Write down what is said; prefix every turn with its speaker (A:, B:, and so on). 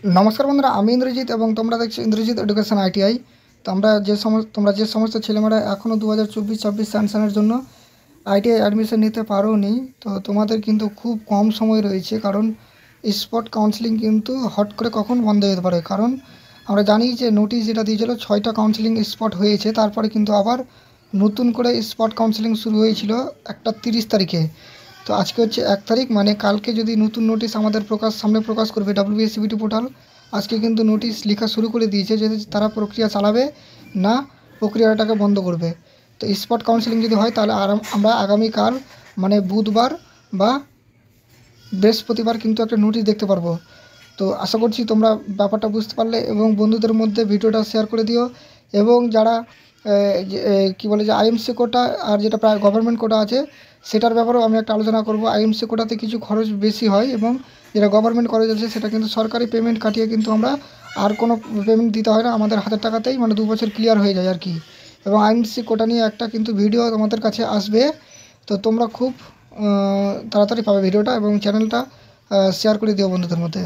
A: নমস্কার বন্ধুরা, আমি ইন্দ্রজিৎ এবং তোমরা দেখছো ইন্দ্রজিৎ এডুকেশন আইটিআই। তো তোমরা যে সমস্ত ছেলেমেয়েরা এখনও 2024-26 সেশনের জন্য আইটিআই অ্যাডমিশন নিতে পারোনি, তো তোমাদের কিন্তু খুব কম সময় রয়েছে। কারণ স্পট কাউন্সেলিং কিন্তু হট করে কখন বন্ধ হয়ে যেতে পারে। কারণ আমরা জানি যে নোটিশ যেটা দিয়েছিল 6টা কাউন্সেলিং স্পট হয়েছে, তারপরে কিন্তু আবার নতুন করে স্পট কাউন্সেলিং শুরু হয়েছিল একটা 30 তারিখে। তো আজকে হচ্ছে 1 তারিখ, মানে কালকে যদি নতুন নোটিশ আমাদের সামনে প্রকাশ করবে WBSCBT পোর্টাল। আজকে কিন্তু নোটিশ লেখা শুরু করে দিয়েছে যে তারা প্রক্রিয়া চালাবে না প্রক্রিয়াটাকে বন্ধ করবে। তো স্পট কাউন্সেলিং যদি হয় তাহলে আমরা আগামীকাল মানে বুধবার বা বৃহস্পতিবার কিন্তু একটা নোটিশ দেখতে পারবো। তো আশা করছি তোমরা ব্যাপারটা বুঝতে পারলে এবং বন্ধুদের মধ্যে ভিডিওটা শেয়ার করে দিও। এবং যারা কী বলে যে আইএমসি কোটা আর যেটা প্রায় গভর্নমেন্ট কোটা আছে, সেটার ব্যাপারেও আমি একটা আলোচনা করব। আইএমসি কোটাতে কিছু খরচ বেশি হয় এবং যেটা গভর্নমেন্ট কলেজ আছে সেটা কিন্তু সরকারি পেমেন্ট কাটিয়ে কিন্তু আমরা আর কোনো পেমেন্ট দিতে হয় না, আমাদের 1000 টাকাতেই মানে 2 বছর ক্লিয়ার হয়ে যায় আর কি। এবং আইএমসি কোটা নিয়ে একটা কিন্তু ভিডিও তোমাদের কাছে আসবে। তো তোমরা খুব তাড়াতাড়ি পাবে ভিডিওটা এবং চ্যানেলটা শেয়ার করে দিও বন্ধুদের মধ্যে।